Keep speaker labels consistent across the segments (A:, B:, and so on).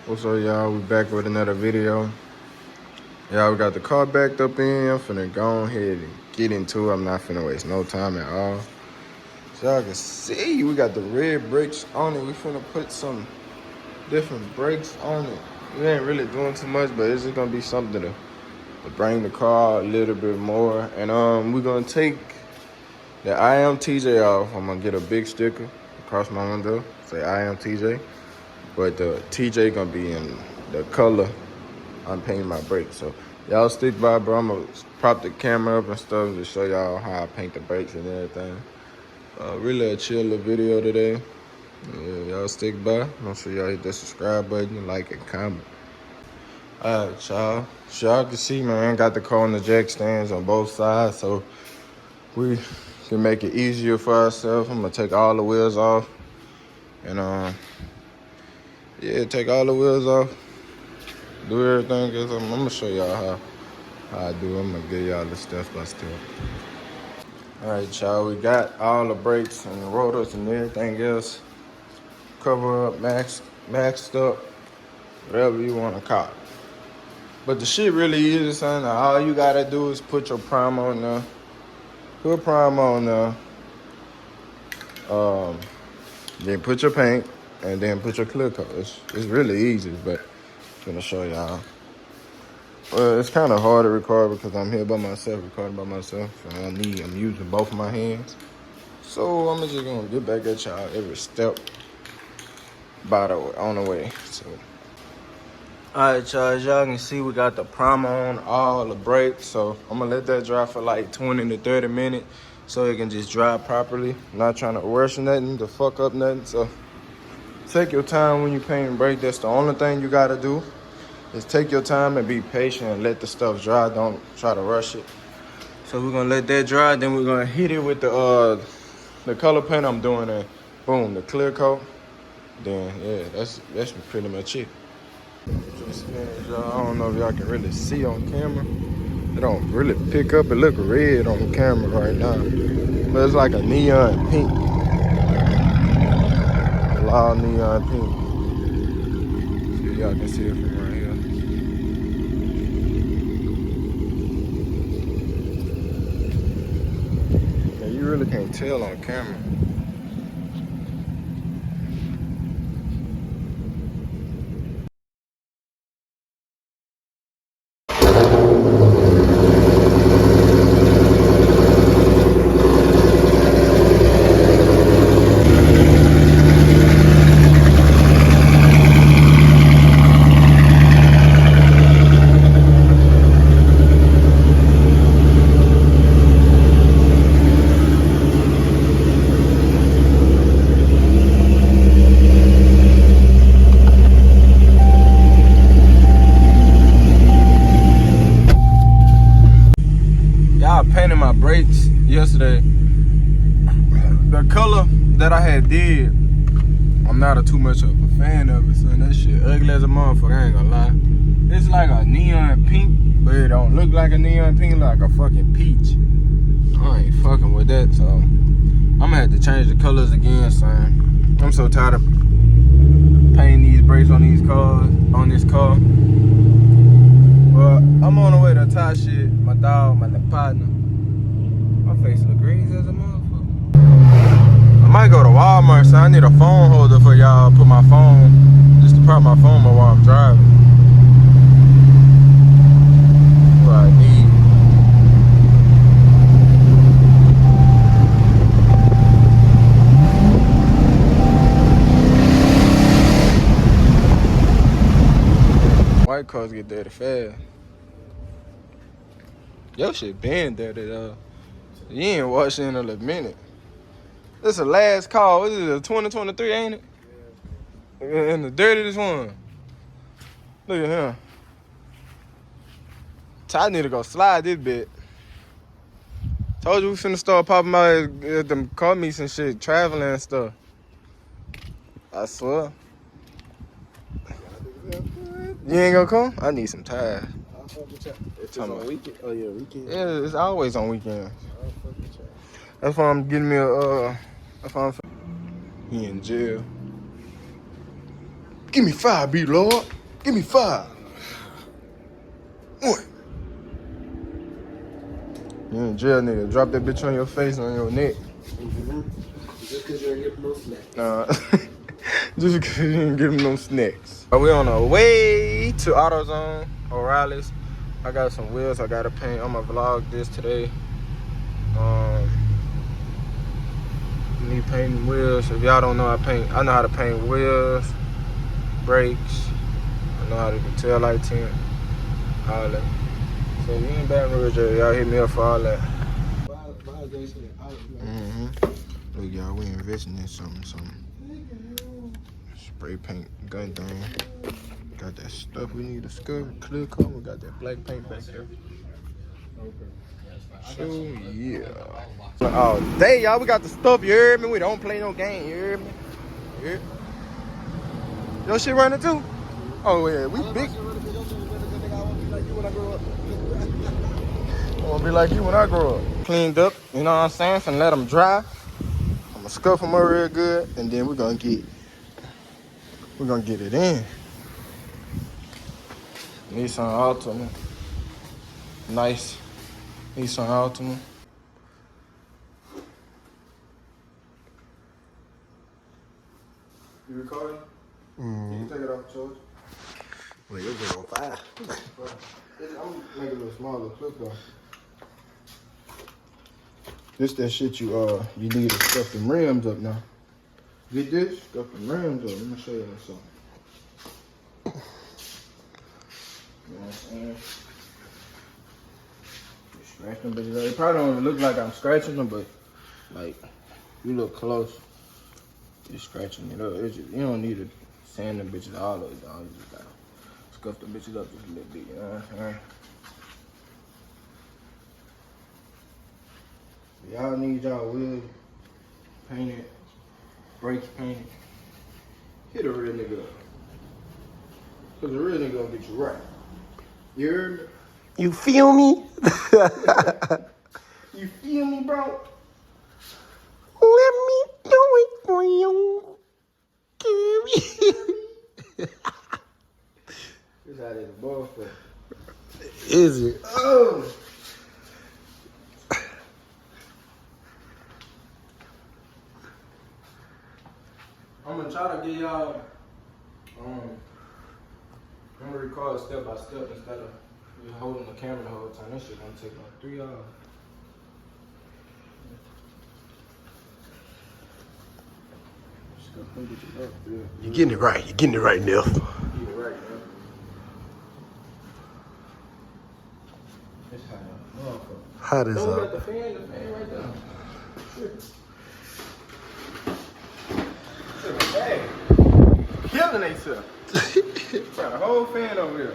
A: What's up, y'all? We back with another video. Y'all, we got the car backed up in. I'm finna go ahead and get into it. I'm not finna waste no time at all. So y'all can see we got the red brakes on it. We finna put some different brakes on it. We ain't really doing too much, but it's just gonna be something to bring the car a little bit more. And we're gonna take the I am TJ off. I'm gonna get a big sticker across my window, say I am TJ. But the TJ gonna be in the color I'm painting my brakes. So y'all stick by, bro. I'm gonna prop the camera up and stuff to show y'all how I paint the brakes and everything. Really a chill little video today. Yeah, y'all stick by. Make sure y'all hit that subscribe button, like and comment. Alright, y'all. So y'all can see, man, got the car on the jack stands on both sides, so we can make it easier for ourselves. I'm gonna take all the wheels off and yeah, take all the wheels off. Do everything, cause I'm gonna show y'all how I do. I'm gonna give y'all the step by step. All right, y'all. We got all the brakes and the rotors and everything else covered up, maxed up, whatever you want to call it. But the shit really easy, son. All you gotta do is put your primer on there. Put primer on there. Then put your paint, and then put your clear coat. It's really easy, but I'm gonna show y'all. Well, it's kind of hard to record because I'm here by myself, recording by myself. So I'm using both of my hands. So I'm just gonna get back at y'all every step on the way. So, all right, y'all. As y'all can see, we got the primer on all the brakes. So I'm gonna let that dry for like 20 to 30 minutes so it can just dry properly. I'm not trying to rush nothing to fuck up nothing. So take your time when you paint and brake. That's the only thing you gotta do. Just take your time and be patient and let the stuff dry. Don't try to rush it. So we're gonna let that dry. Then we're gonna hit it with the color paint I'm doing. And boom, the clear coat. Then yeah, that's pretty much it. I don't know if y'all can really see on camera. It don't really pick up. It look red on camera right now, but it's like a neon pink. A loud neon pink. See if y'all can see it from right here. You really can't tell on camera. Painted my brakes yesterday. The color that I had did, I'm not too much of a fan of it, son. That shit ugly as a motherfucker, I ain't gonna lie. It's like a neon pink, but it don't look like a neon pink, like a fucking peach. I ain't fucking with that, so I'm gonna have to change the colors again, son. I'm so tired of painting these brakes on these cars, on this car. But I'm on the way to tie shit. My dog, my partner. My face look greasy as a motherfucker. I might go to Walmart, so I need a phone holder for y'all. Put my phone, just to prop my phone while I'm driving. What I need. White cars get dirty fast. Your shit been dirty though. You ain't washed in a little minute. This is the last car. What is it, a 2023, ain't it? Yeah. And the dirtiest one. Look at him. I need to go slide this bit. Told you we finna start popping out at them car meets and shit, traveling and stuff. I swear. You ain't gonna come? I need some tires.
B: I'll fuck with y'all. It's on weekend. Oh yeah, weekend.
A: Yeah, it's always on weekends.
B: I'll fuck with y'all.
A: That's why I'm getting me a he in jail. Give me 5 B, Lord. Give me 5. 1. You in jail, nigga. Drop that bitch on your face, on your neck.
B: Just because you ain't get no snack.
A: Nah. Just because you didn't give him no snacks. We on our way to AutoZone, O'Reilly's. I got some wheels I gotta paint. I'm gonna vlog this today. Me painting wheels. If y'all don't know, I know how to paint wheels, brakes. I know how to do tail light tint, all that. So if you in Baton Rouge, y'all hit me up for all that. Look, y'all, we investing in something. Spray paint gun thing. Got that stuff we need to scrub, clear coat. We got that black paint back there. So yeah. All day, y'all, we got the stuff, you heard me? We don't play no game, you heard me? Yeah. Your shit running too? Oh yeah, we big. I wanna be like you when I grow up. Cleaned up, you know what I'm saying? Finna let them dry. I'm gonna scuff them up real good, and then we're gonna get it in. Nissan Altima. Nice Nissan Altima. You recording? Can you take it off, George?
B: Well, you're going on 5.
A: I'm making a little smaller clip though. This that shit you need to stuff them rims up now. Get this, stuff them rims up. Let me show you something. You know what I'm saying? You scratch them bitches up. It probably don't even look like I'm scratching them, but like you look close, you're scratching it up. It's just, you don't need to sand them bitches all the way down. You just gotta scuff them bitches up just a little bit, you know what I'm saying? Y'all need y'all wheels painted, brakes painted. Hit a real nigga up. Cause a real nigga gonna get you right. You heard me?
B: You feel me?
A: You feel me, bro?
B: Let me do it for you.
A: This out of the ball for.
B: Is it?
A: Oh! I'm gonna try to get y'all, I'm gonna record step by step instead of you holding the camera the whole time. That shit gonna take like 3 hours.
B: You're getting it right. You're getting it right, Neil.
A: Get it right, man. It's hot out. Motherfucker.
B: Hot as
A: So we got
B: up.
A: the fan right there. Hey, killing themselves. Got a whole fan over here.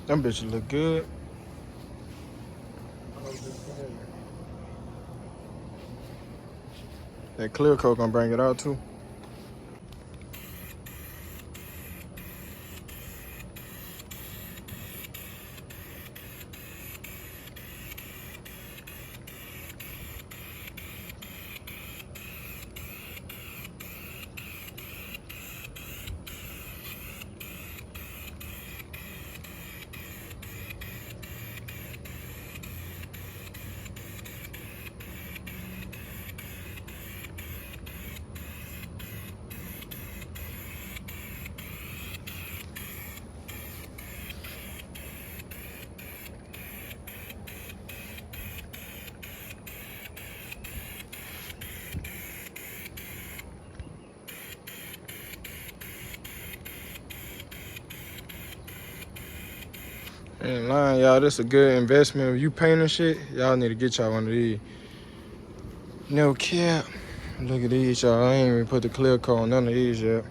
A: Them bitches look good. That clear coat gonna bring it out too. Ain't lying, y'all. This a good investment. If you painting shit, y'all need to get y'all one of these. No cap. Look at these, y'all. I ain't even put the clear coat on none of these yet.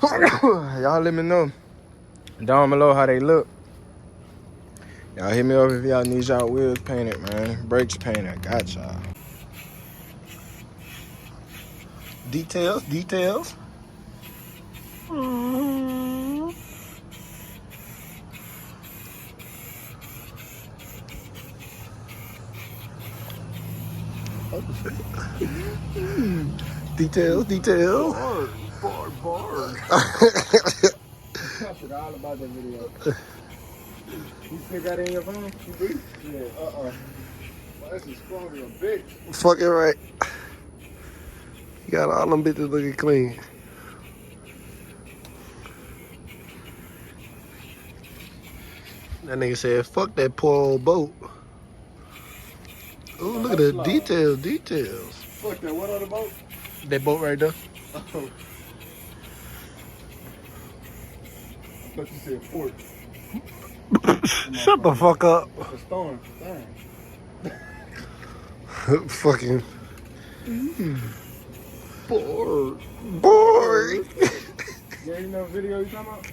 A: Y'all let me know down below how they look. Y'all hit me up if y'all need y'all wheels painted, man. Brakes painted. I got y'all. Details.
B: Details, details.
A: Bar. I forgot all about that video. You still got it in your phone? You do? Yeah, Well, that's as strong as a bitch.
B: Fucking right. You got all them bitches looking clean. That nigga said, fuck that poor old boat. Oh, look at the details.
A: Fuck that, what on the boat?
B: That boat right there.
A: Oh. I thought you said port.
B: Shut the fuck up.
A: It's a storm. Damn.
B: Fucking.
A: Bored. Yeah, you know what video you talking about?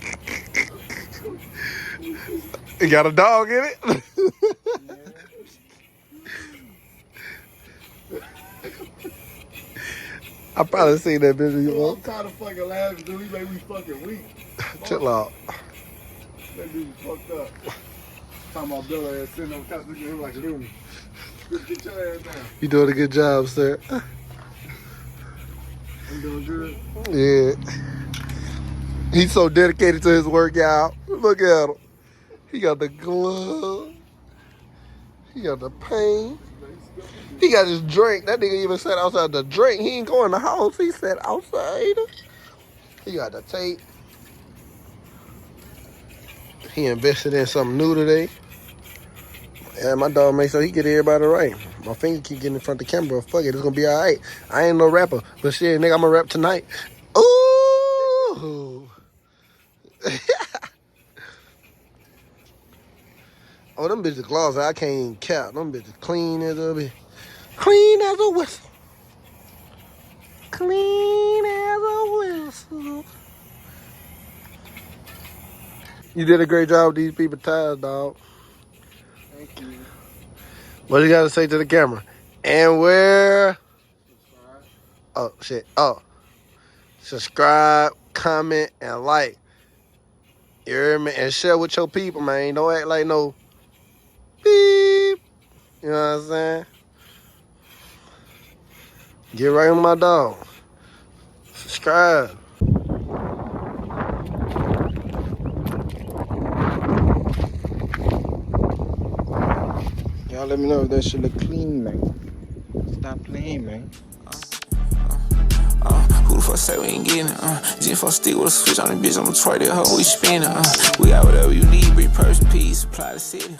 B: You got a dog in it?
A: Yeah.
B: I probably seen that bitch before.
A: I'm tired of fucking laughing, dude. He made me fucking weak.
B: Chill out.
A: That dude fucked up. Talking about Bill ass sitting on top looking at him like Looney. Get your ass down.
B: You doing a good job, sir.
A: I'm doing good.
B: Yeah. He's so dedicated to his workout. Look at him. He got the glove. He got the pain. He got his drink. That nigga even sat outside the drink. He ain't going in the house. He sat outside. He got the tape. He invested in something new today. Yeah, my dog makes sure he get everybody right. My finger keep getting in front of the camera. Fuck it, it's gonna be all right. I ain't no rapper, but shit, nigga, I'm gonna rap tonight. Ooh. Oh, them bitches glossy. I can't even count. Them bitches clean as a bitch. Clean as a whistle. Clean as a whistle. You did a great job with these people's tires, dog.
A: Thank you.
B: What you gotta say to the camera? And where?
A: Subscribe.
B: Oh, shit. Oh. Subscribe, comment, and like. You hear me? And share with your people, man. Don't act like no beep. You know what I'm saying? Get right on my dog. Subscribe.
A: Y'all let me know if that shit look clean, man. Stop playing, man.
C: Who the fuck say we ain't getting it? Just for stick with a switch on the bitch, I'm gonna try that hoe, we spinning. We got whatever you need, bring person, peace, supply the city.